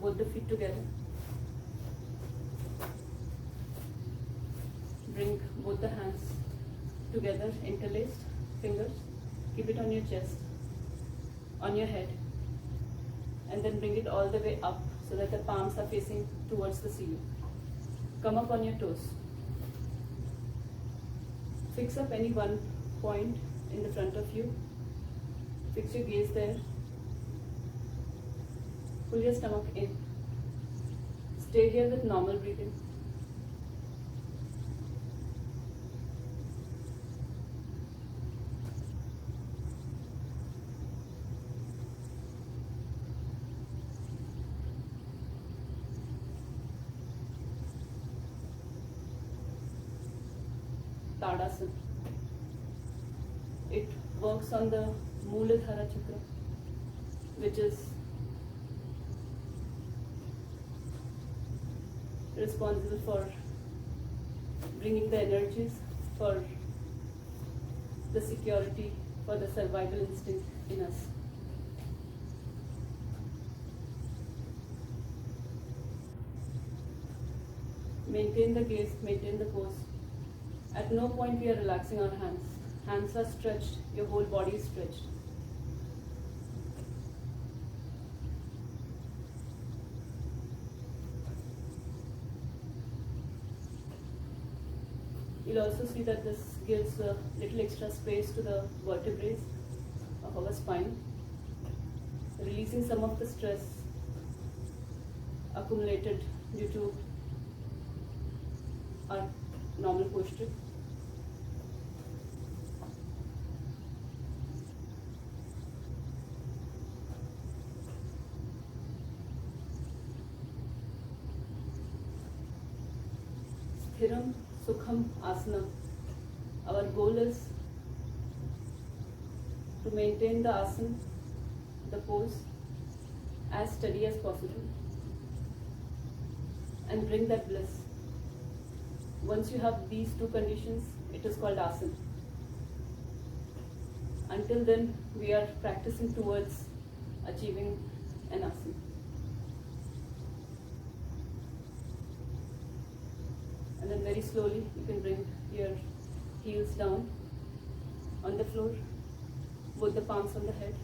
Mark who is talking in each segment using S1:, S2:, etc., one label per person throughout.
S1: both the feet together. Bring both the hands together, interlaced fingers. Keep it on your chest, on your head, and then bring it all the way up so that the palms are facing towards the ceiling. Come up on your toes. Fix up any one point in the front of you. Fix your gaze there. Pull your stomach in. Stay here with normal breathing. Tadasana. It works on the Muladhara Chakra, which is responsible for bringing the energies for the security, for the survival instinct in us. Maintain the gaze, maintain the pose. At no point we are relaxing our hands. Hands are stretched, your whole body is stretched. You'll also see that this gives a little extra space to the vertebrae of our spine, releasing some of the stress accumulated due to our normal posture. Sthiram Sukham Asana. Our goal is to maintain the asana, the pose, as steady as possible and bring that bliss. Once you have these two conditions, it is called asana. Until then, we are practicing towards achieving an asana. And then very slowly you can bring your heels down on the floor, both the palms on the head.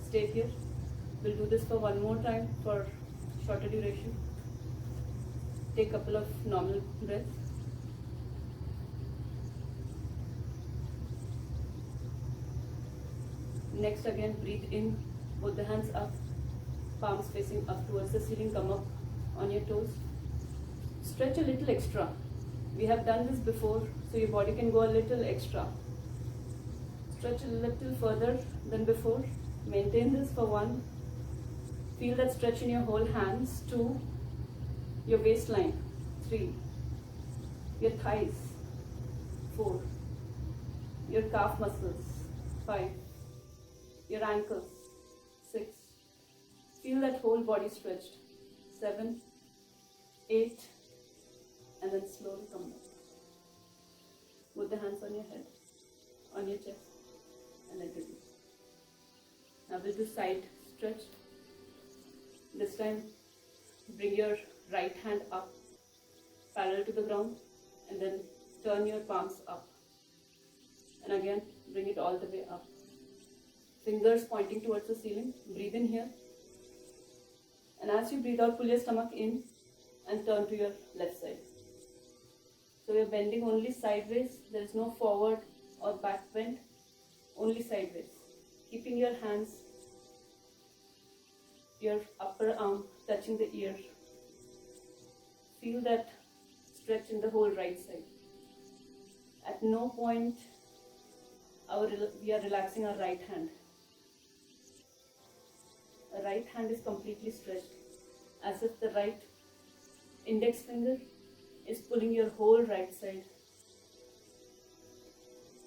S1: Stay here. We'll do this for one more time for shorter duration. Take a couple of normal breaths. Next, again, breathe in, both the hands up, palms facing up towards the ceiling. Come up on your toes. Stretch a little extra. We have done this before, so your body can go a little extra. Stretch a little further than before. Maintain this for 1. Feel that stretch in your whole hands. 2. Your waistline. 3. Your thighs. 4. Your calf muscles. 5. Your ankles. 6. Feel that whole body stretched. 7. 8. And then slowly come back. Put the hands on your head, on your chest, and then release. Now we'll do side stretch. This time, bring your right hand up, parallel to the ground, and then turn your palms up. And again, bring it all the way up. Fingers pointing towards the ceiling. Breathe in here. And as you breathe out, pull your stomach in and turn to your left side. So you're bending only sideways. There is no forward or back bend, only sideways. Keeping your hands, your upper arm touching the ear. Feel that stretch in the whole right side. At no point we are relaxing our right hand. The right hand is completely stretched, as if the right index finger is pulling your whole right side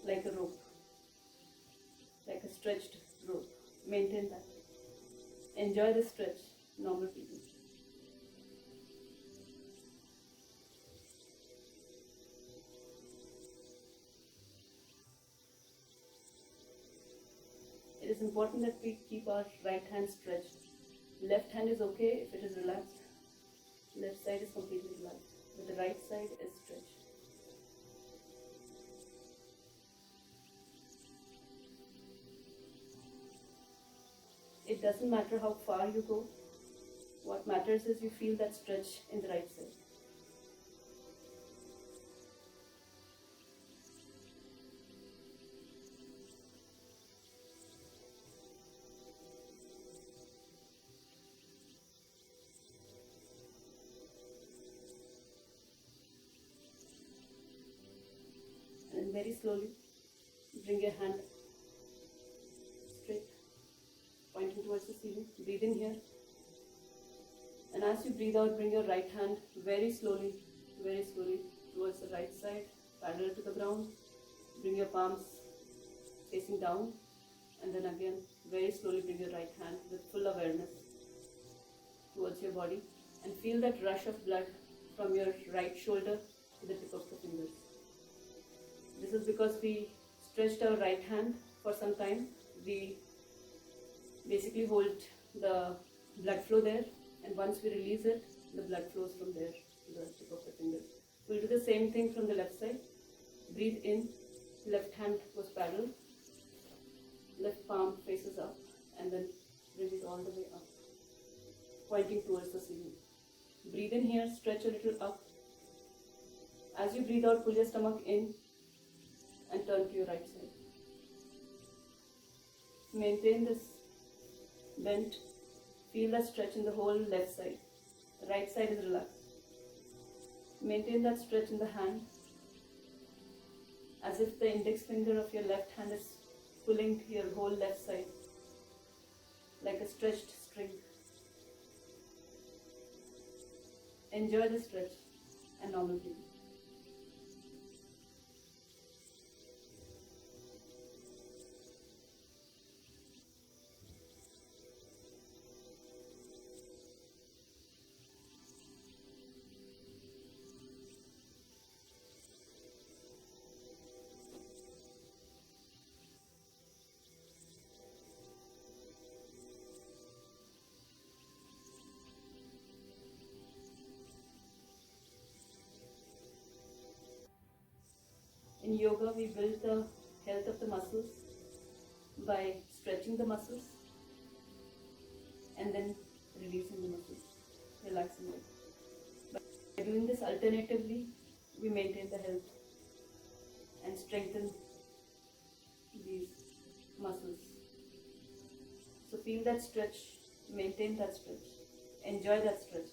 S1: like a rope, like a stretched rope. Maintain that. Enjoy the stretch, normal breathing. It is important that we keep our right hand stretched. Left hand is okay if it is relaxed. side is completely relaxed, but the right side is stretched. It doesn't matter how far you go. What matters is you feel that stretch in the right side. And very slowly bring your hand straight, pointing towards the ceiling. Breathe in here. And as you breathe out, bring your right hand very slowly towards the right side, parallel to the ground. Bring your palms facing down, and then again very slowly bring your right hand with full awareness towards your body, and feel that rush of blood from your right shoulder to the tip of the fingers. This is because we stretched our right hand for some time. We basically hold the blood flow there, and once we release it, the blood flows from there to the tip of the fingers. We'll do the same thing from the left side. Breathe in, left hand goes parallel, left palm faces up, and then bring it all the way up, pointing towards the ceiling. Breathe in here, stretch a little up. As you breathe out, pull your stomach in and turn to your right side. Maintain this bend. Feel that stretch in the whole left side. The right side is relaxed. Maintain that stretch in the hand, as if the index finger of your left hand is pulling your whole left side like a stretched string. Enjoy the stretch and normal breathing. In yoga, we build the health of the muscles by stretching the muscles and then releasing the muscles, relaxing them. By doing this alternatively, we maintain the health and strengthen these muscles. So feel that stretch, maintain that stretch, enjoy that stretch.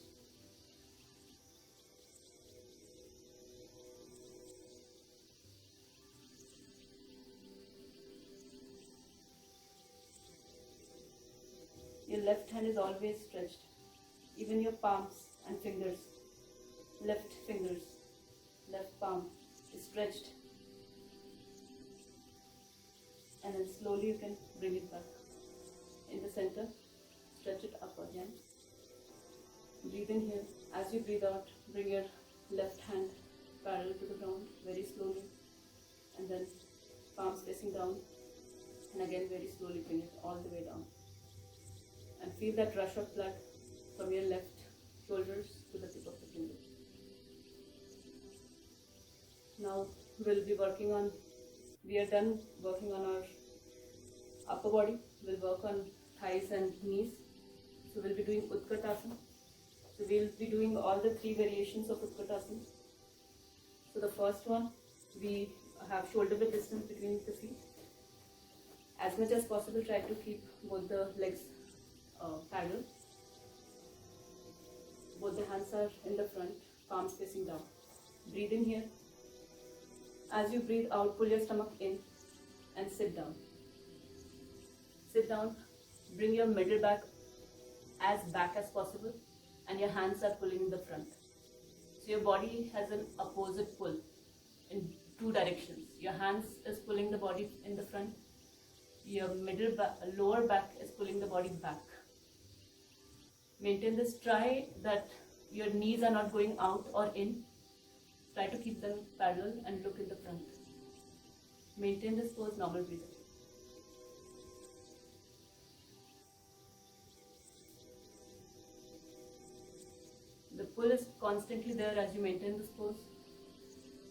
S1: Your left hand is always stretched, even your palms and fingers. Left fingers, left palm is stretched. And then slowly you can bring it back in the center. Stretch it up again. Breathe in here. As you breathe out, bring your left hand parallel to the ground very slowly, and then palms facing down, and again very slowly bring it all the way down. And feel that rush of blood from your left shoulders to the tip of the fingers. Now we'll be we are done working on our upper body. We'll work on thighs and knees. So we'll be doing Utkatasana. So we'll be doing all the 3 variations of Utkatasana. So the first one, we have shoulder width distance between the feet. As much as possible, try to keep both the legs parallel. Both the hands are in the front, palms facing down. Breathe in here. As you breathe out, pull your stomach in and sit down. Sit down, bring your middle back as possible, and your hands are pulling in the front. So your body has an opposite pull in 2 directions. Your hands is pulling the body in the front. Your lower back is pulling the body back. Maintain this. Try that your knees are not going out or in. Try to keep them parallel and look in the front. Maintain this pose, normal breathing. The pull is constantly there as you maintain this pose.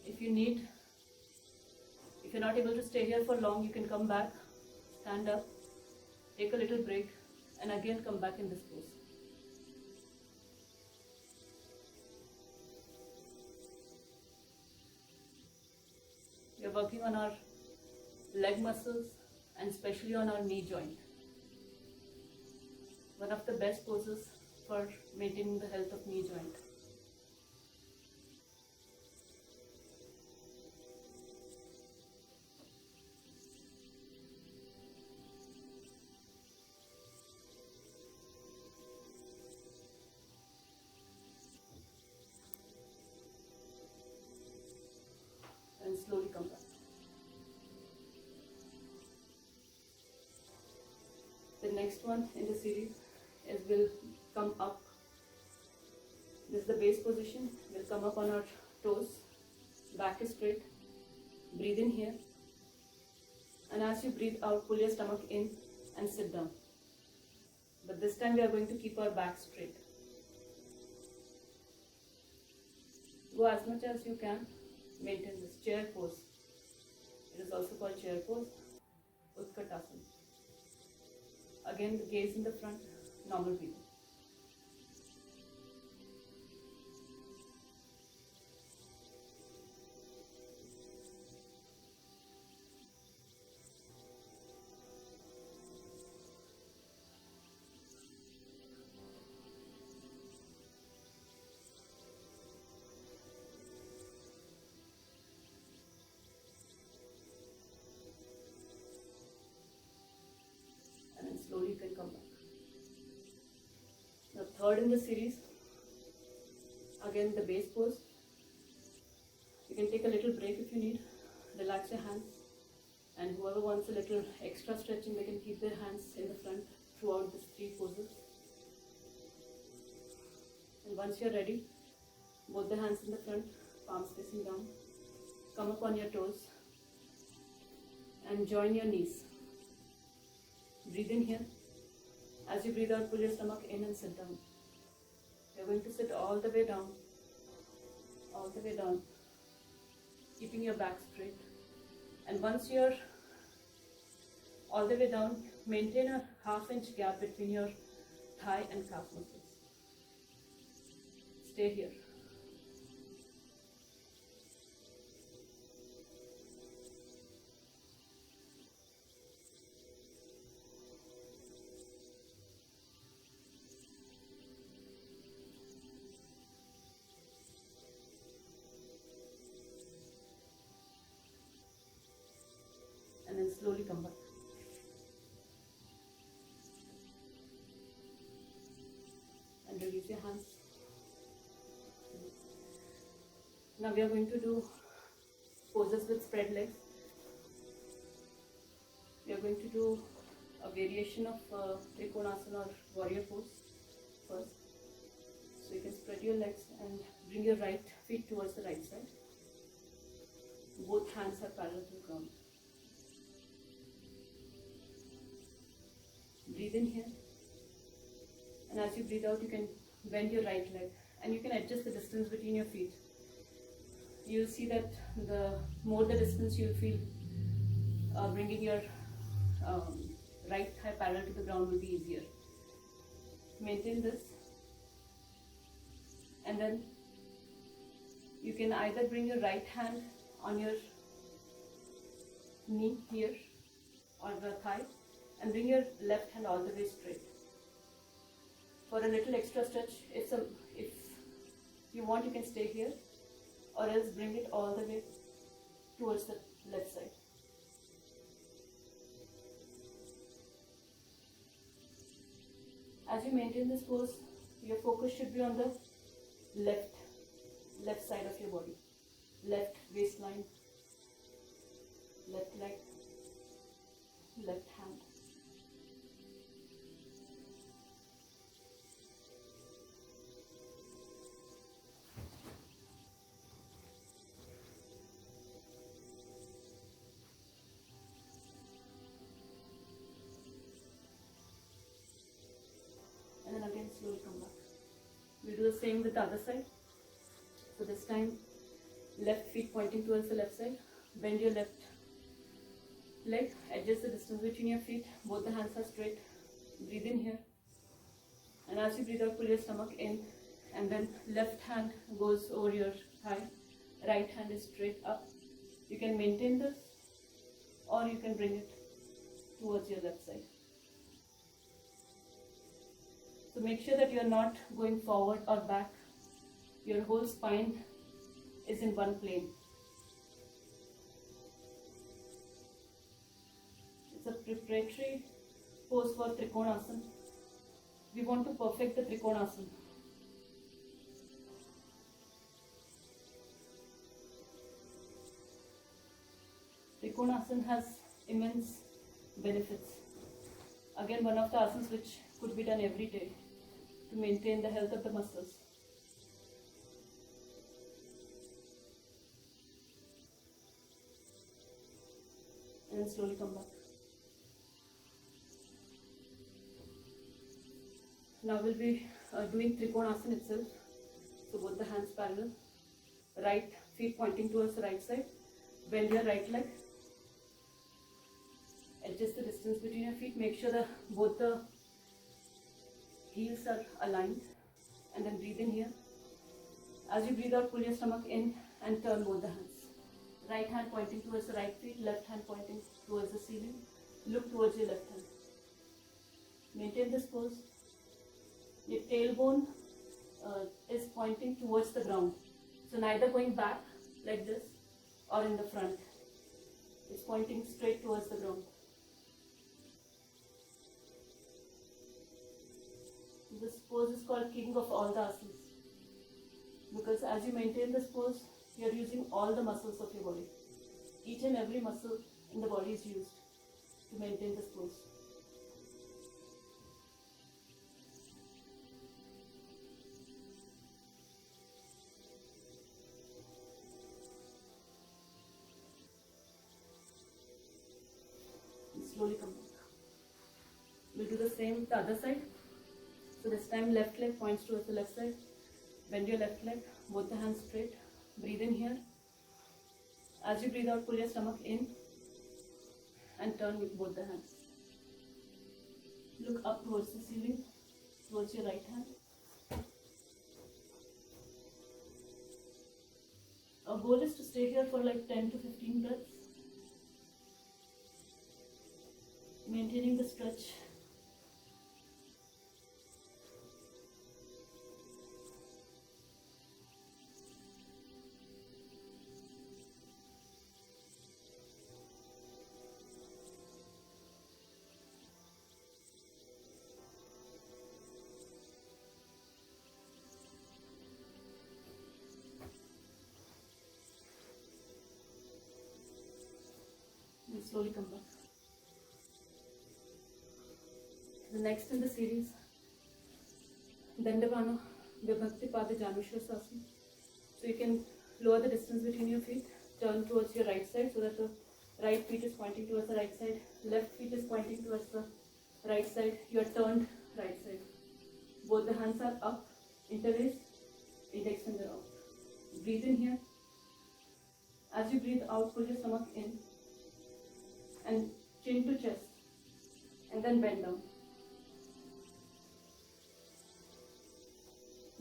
S1: If you need, if you're not able to stay here for long, you can come back, stand up, take a little break, and again come back in this pose. We are working on our leg muscles and especially on our knee joint. One of the best poses for maintaining the health of knee joint. And slowly come back. The next one in the series is we'll come up. This is the base position. We'll come up on our toes. Back is straight. Breathe in here. And as you breathe out, pull your stomach in and sit down. But this time we are going to keep our back straight. Go as much as you can. Maintain this chair pose. It is also called chair pose, Utkatasana. Again, the gaze in the front, normal breathing. Slowly you can come back. Now third in the series, again the base pose. You can take a little break if you need. Relax your hands, and whoever wants a little extra stretching, they can keep their hands in the front throughout these three poses. And once you're ready, both the hands in the front, palms facing down. Come up on your toes and join your knees. Breathe in here. As you breathe out, pull your stomach in and sit down. You're going to sit all the way down, keeping your back straight. And once you're all the way down, maintain a half-inch gap between your thigh and calf muscles. Stay here. And then slowly come back. And release your hands. Now we are going to do poses with spread legs. We are going to do a variation of Trikonasana or warrior pose first. So you can spread your legs and bring your right feet towards the right side. Both hands are parallel to the ground. Breathe in here, and as you breathe out, you can bend your right leg, and you can adjust the distance between your feet. You'll see that the more the distance you'll feel, bringing your right thigh parallel to the ground will be easier. Maintain this, and then you can either bring your right hand on your knee here or the thigh, and bring your left hand all the way straight. For a little extra stretch, if you want, you can stay here, or else bring it all the way towards the left side. As you maintain this pose, your focus should be on the left side of your body. Left waistline, left leg, left hand. And then again slowly come back. We'll do the same with the other side. So this time, left feet pointing towards the left side. Bend your left leg, adjust the distance between your feet. Both the hands are straight. Breathe in here. And as you breathe out, pull your stomach in. And then left hand goes over your thigh. Right hand is straight up. You can maintain this, or you can bring it towards your left side. So make sure that you are not going forward or back. Your whole spine is in one plane. It's a preparatory pose for Trikonasana. We want to perfect the Trikonasana. Trikonasana has immense benefits. Again, one of the asanas which could be done every day to maintain the health of the muscles. And then slowly come back. Now we'll be doing Trikonasana itself. So both the hands parallel. Right feet pointing towards the right side. Bend your right leg. Adjust the distance between your feet. Make sure that both the heels are aligned. And then breathe in here. As you breathe out, pull your stomach in and turn both the hands. Right hand pointing towards the right feet. Left hand pointing towards the ceiling. Look towards your left hand. Maintain this pose. Your tailbone is pointing towards the ground. So neither going back like this or in the front. It's pointing straight towards the ground. This pose is called king of all the asanas. Because as you maintain this pose, you are using all the muscles of your body. Each and every muscle in the body is used to maintain this pose. Slowly come back. We'll do the same with the other side. So this time left leg points towards the left side. Bend your left leg, both the hands straight. Breathe in here. As you breathe out, pull your stomach in and turn with both the hands. Look up towards the ceiling, towards your right hand. Our goal is to stay here for like 10 to 15 breaths. Maintaining the stretch. And slowly come back. The next in the series, Dandavana Vibhakti Pada Janushrasasana. So you can lower the distance between your feet, turn towards your right side so that the right feet is pointing towards the right side, left feet is pointing towards the right side, you are turned right side. Both the hands are up, interlace, index finger out. Breathe in here. As you breathe out, pull your stomach in and chin to chest and then bend down.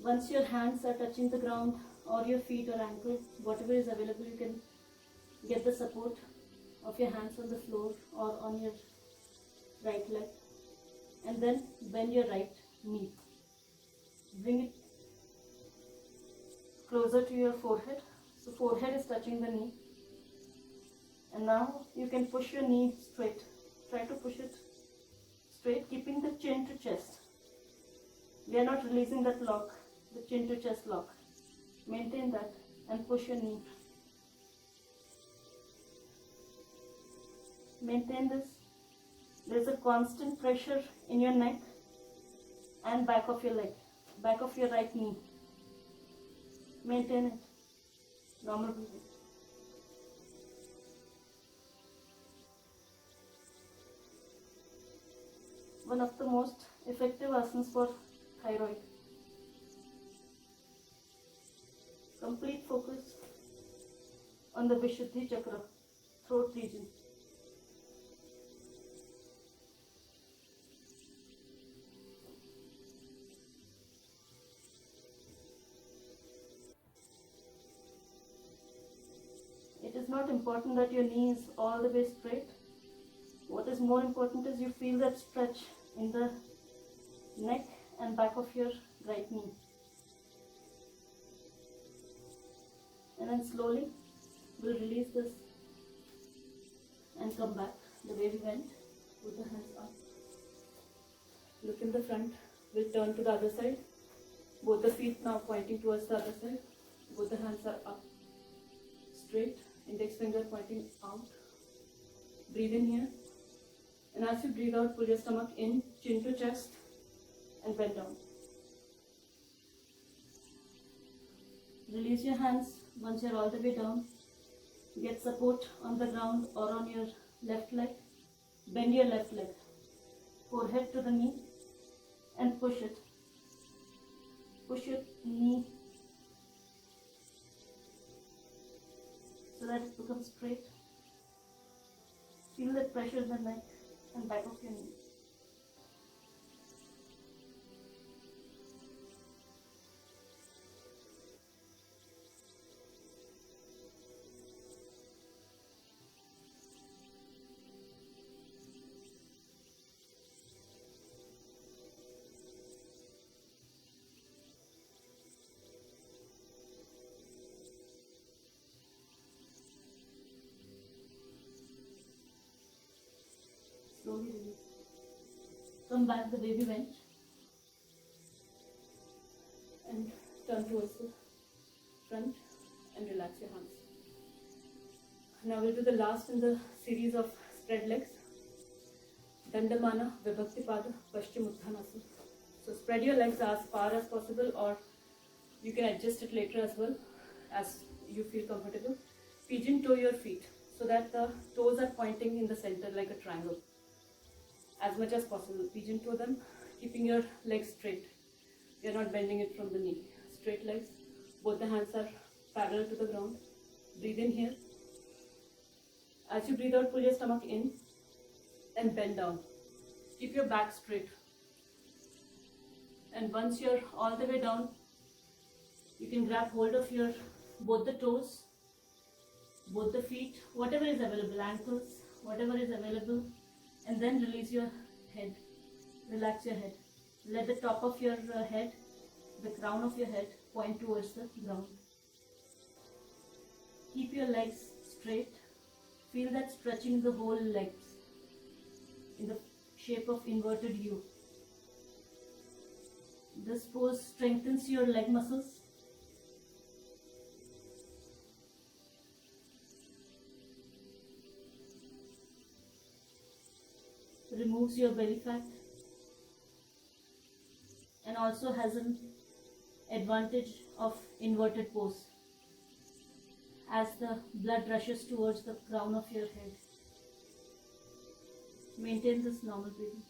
S1: Once your hands are touching the ground or your feet or ankle, whatever is available, you can get the support of your hands on the floor or on your right leg. And then bend your right knee. Bring it closer to your forehead. So forehead is touching the knee. And now you can push your knee straight. Try to push it straight, keeping the chin to chest. We are not releasing that lock, the chin to chest lock. Maintain that and push your knee. Maintain this. There is a constant pressure in your neck and back of your leg, back of your right knee. Maintain it. Normal breathing. One of the most effective asanas for thyroid. Complete focus on the Vishuddhi Chakra, throat region. It is not important that your knee is all the way straight. What is more important is you feel that stretch in the neck and back of your right knee. And then slowly we'll release this and come back the way we went. Put the hands up. Look in the front. We'll turn to the other side. Both the feet now pointing towards the other side. Both the hands are up. Straight. Index finger pointing out. Breathe in here. And as you breathe out, pull your stomach in, chin to chest, and bend down. Release your hands once you're all the way down. Get support on the ground or on your left leg. Bend your left leg. Forehead to the knee and push it. Push your knee so that it becomes straight. Feel that pressure in the neck and back of your knee. Slowly release. Come back the way we went and turn towards the front and relax your hands. Now we'll do the last in the series of spread legs. Dandamana Vibhakti Pada Paschimuttanasana. So spread your legs as far as possible, or you can adjust it later as well as you feel comfortable. Pigeon toe your feet so that the toes are pointing in the center like a triangle. As much as possible, pigeon toe them, keeping your legs straight. You're not bending it from the knee. Straight legs. Both the hands are parallel to the ground. Breathe in here. As you breathe out, pull your stomach in and bend down. Keep your back straight. And once you're all the way down, you can grab hold of your both the toes, both the feet, whatever is available, ankles, whatever is available, and then release your head. Relax your head. Let the top of your head, the crown of your head, point towards the ground. Keep your legs straight. Feel that stretching the whole legs in the shape of inverted U. This pose strengthens your leg muscles. Removes your belly fat and also has an advantage of inverted pose as the blood rushes towards the crown of your head. Maintain this normal breathing.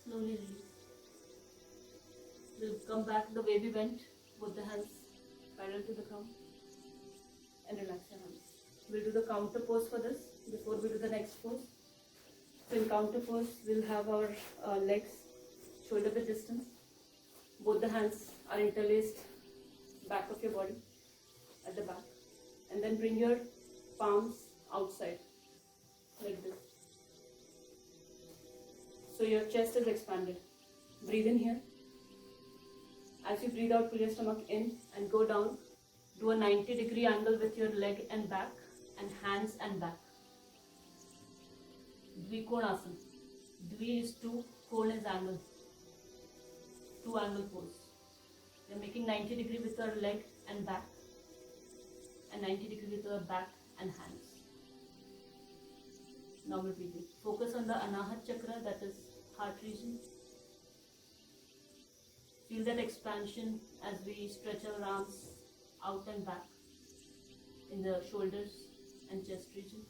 S1: Slowly release. We'll come back the way we went, both the hands parallel to the ground, and relax your hands. We'll do the counter pose for this before we do the next pose. So in counter pose, we'll have our legs shoulder width distance. Both the hands are interlaced back of your body, at the back. And then bring your palms outside, like this. So your chest is expanded. Breathe in here. As you breathe out, pull your stomach in and go down. Do a 90-degree angle with your leg and back, and hands and back. Dvikonasana. Dvi is two, kon is angle. Two angle pose. You're making 90 degree with your leg and back, and 90 degree with your back and hands. Normal breathing. Focus on the Anahat Chakra, that is heart region. Feel that expansion as we stretch our arms out and back in the shoulders and chest region.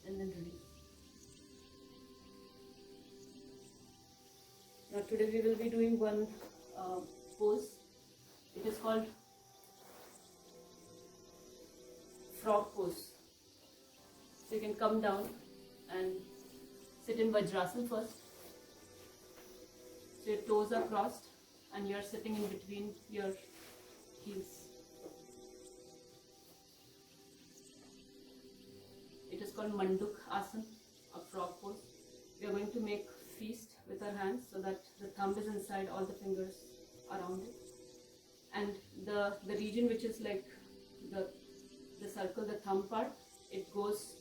S1: And then release. Now today we will be doing one pose. It is called frog pose. So you can come down and sit in Vajrasana first. So your toes are crossed and you are sitting in between your heels. It is called Manduk Asana, a frog pose. We are going to make feast with our hands so that the thumb is inside, all the fingers around it. And the region which is like the circle, the thumb part, it goes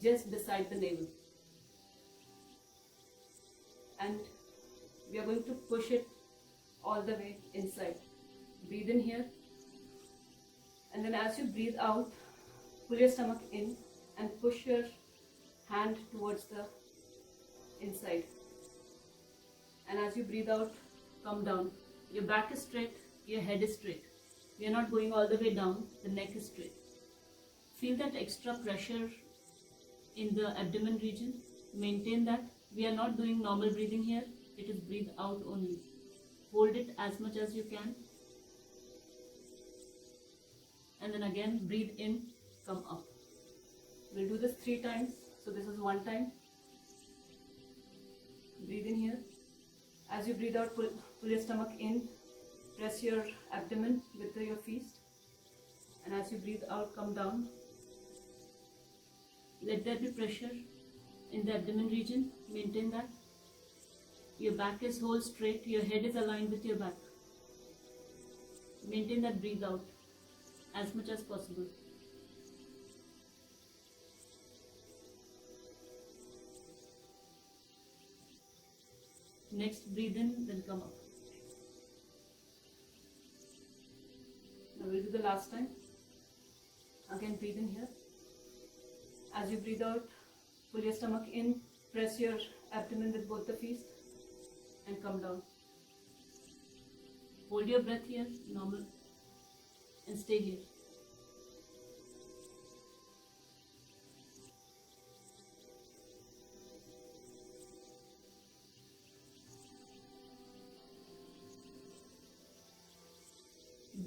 S1: just beside the navel. And we are going to push it all the way inside. Breathe in here. And then as you breathe out, pull your stomach in and push your hand towards the inside. And as you breathe out, come down. Your back is straight, your head is straight. We are not going all the way down, the neck is straight. Feel that extra pressure in the abdomen region. Maintain that. We are not doing normal breathing here. It is breathe out only. Hold it as much as you can. And then again, breathe in, come up. We'll do this 3 times. So this is 1 time. Breathe in here. As you breathe out, pull your stomach in. Press your abdomen with your feet. And as you breathe out, come down. Let there be pressure in the abdomen region. Maintain that. Your back is whole straight. Your head is aligned with your back. Maintain that breathe out as much as possible. Next, breathe in, then come up. Now we'll do the last time. Again, breathe in here. As you breathe out, pull your stomach in, press your abdomen with both the feet, and come down. Hold your breath here, normal, and stay here.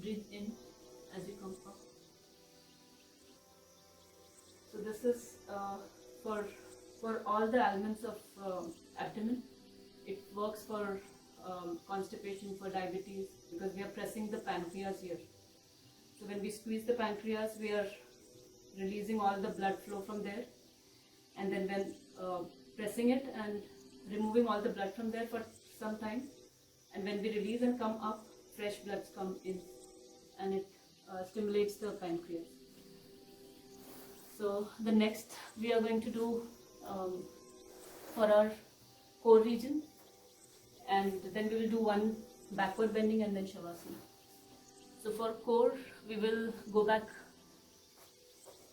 S1: Breathe in as you come up. So this is for all the elements of abdomen. It works for constipation, for diabetes, because we are pressing the pancreas here. So when we squeeze the pancreas, we are releasing all the blood flow from there, and then when pressing it and removing all the blood from there for some time, and when we release and come up, fresh bloods come in, and it stimulates the pancreas. So the next we are going to do for our core region, and then we will do one backward bending and then Shavasana. So for core, we will go back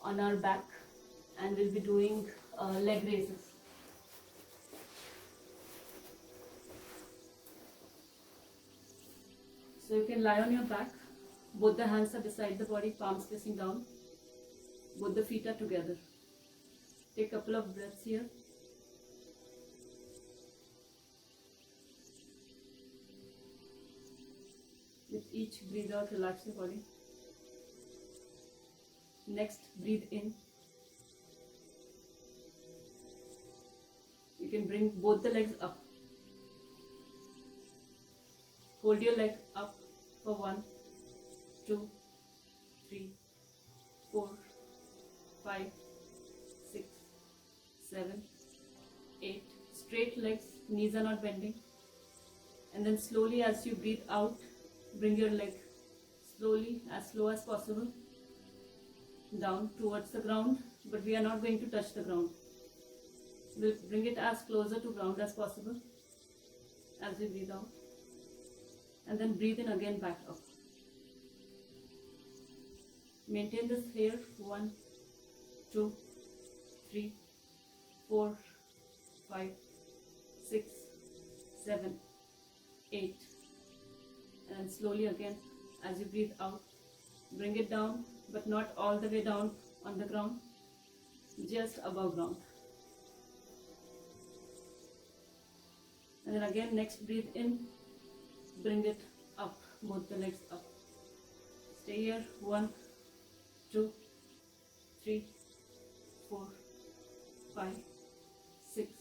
S1: on our back and we'll be doing leg raises. So you can lie on your back, both the hands are beside the body, palms facing down, both the feet are together. Take a couple of breaths here. With each breathe out, relax your body. Next, breathe in. can bring both the legs up. Hold your leg up for 1, 2, 3, 4, 5, 6, 7, 8. Straight legs, knees are not bending. And then slowly as you breathe out, bring your leg slowly, as slow as possible, down towards the ground, but we are not going to touch the ground. We'll bring it as closer to ground as possible as we breathe out. And then breathe in again back up. Maintain this here. 1, 2, 3, 4, 5, 6, 7, 8. And then slowly again as you breathe out, bring it down, but not all the way down on the ground, just above ground. And then again, next breathe in, bring it up, both the legs up. Stay here. 1, 2, 3, 4, 5, 6,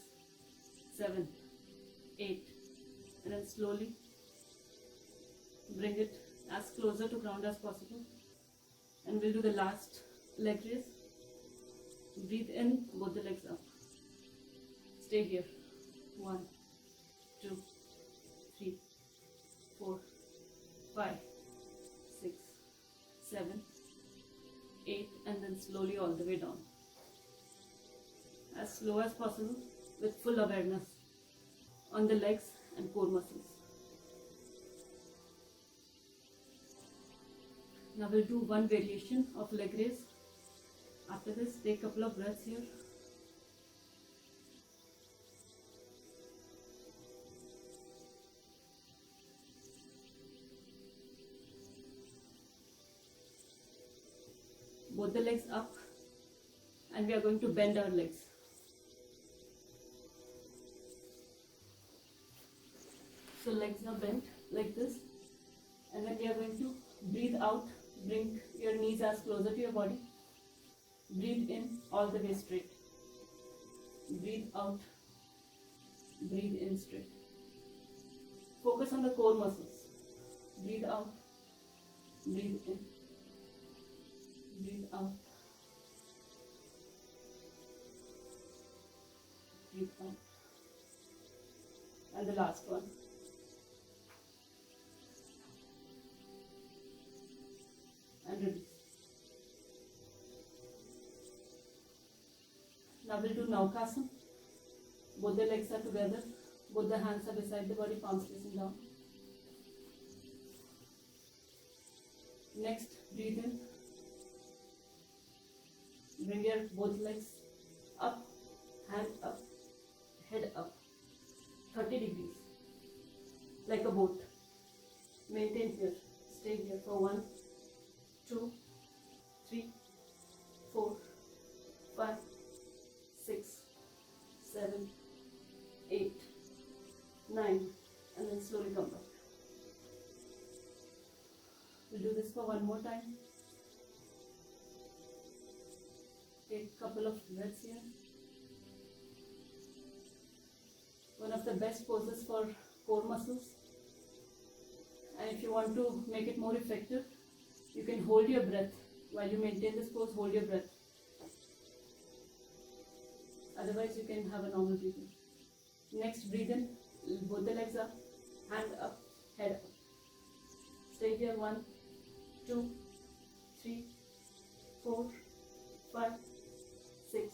S1: 7, 8. And then slowly bring it as closer to ground as possible. And we'll do the last leg raise. Breathe in, both the legs up. Stay here. 1, 2, 3, 4, 5, 6, 7, 8, and then slowly all the way down. As slow as possible with full awareness on the legs and core muscles. Now we'll do one variation of leg raise. After this, take a couple of breaths here. Both the legs up, and we are going to bend our legs. So legs are bent like this, and then we are going to breathe out, bring your knees as closer to your body. Breathe in all the way straight. Breathe out, breathe in straight. Focus on the core muscles. Breathe out, breathe in. Breathe out. Breathe out. And the last one. And release. Now we'll do Naukasana. Both the legs are together. Both the hands are beside the body, palms facing down. Next, breathe in. Bring your both legs up, hand up, head up, 30 degrees, like a boat. Maintain here, stay here for 1, 2, 3, 4, 5, 6, 7, 8, 9, and then slowly come back. We'll do this for one more time. Take a couple of breaths here. One of the best poses for core muscles. And if you want to make it more effective, you can hold your breath. While you maintain this pose, hold your breath. Otherwise, you can have a normal breathing. Next, breathe in. Both the legs up, hand up, head up. Stay here. 1, 2, 3, 4, 5, 6,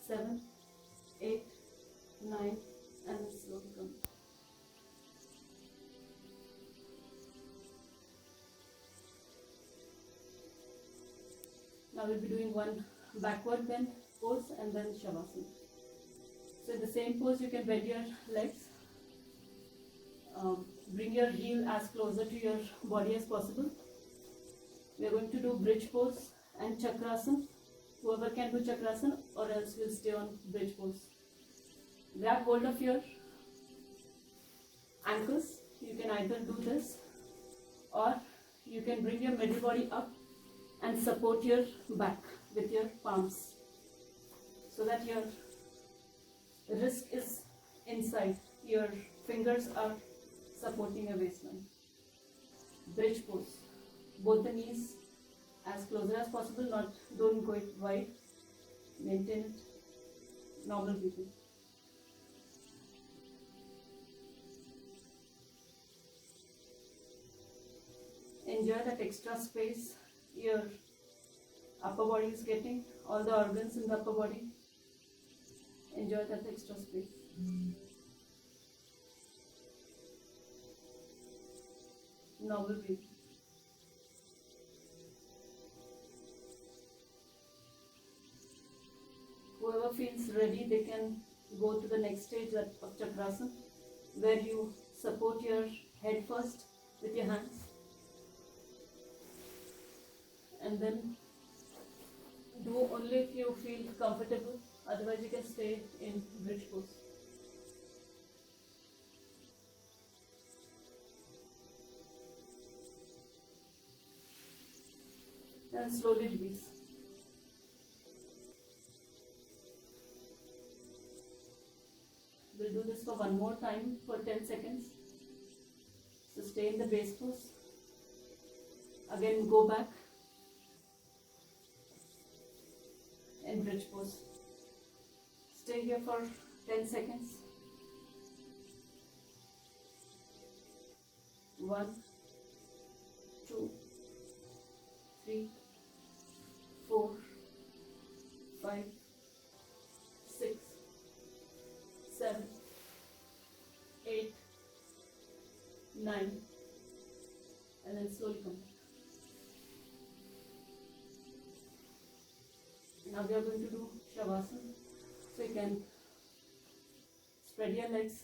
S1: 7, 8, 9, and then slowly come. Now we'll be doing one backward bend pose and then Shavasana. So in the same pose, you can bend your legs. Bring your heel as closer to your body as possible. We are going to do bridge pose and Chakrasana. Whoever can do Chakrasana, or else will stay on bridge pose. Grab hold of your ankles. You can either do this, or you can bring your middle body up and support your back with your palms, so that your Wrist is inside. Your fingers are supporting your waistline. Bridge pose. Both the knees as closer as possible. Don't go it wide. Maintain it. Normal breathing. Enjoy that extra space your upper body is getting. All the organs in the upper body. Enjoy that extra space. Normal breathing. Whoever feels ready, they can go to the next stage of Chakrasana, where you support your head first with your hands, and then do only if you feel comfortable. Otherwise, you can stay in bridge pose. Then slowly release. We'll do this for one more time for 10 seconds. So stay in the base pose. Again, go back and bridge pose. Stay here for 10 seconds. 1, 2, 3, 4, 5, 6, 7, 8, 9, and then slowly come back. Now we are going to do Shavasana. So you can spread your legs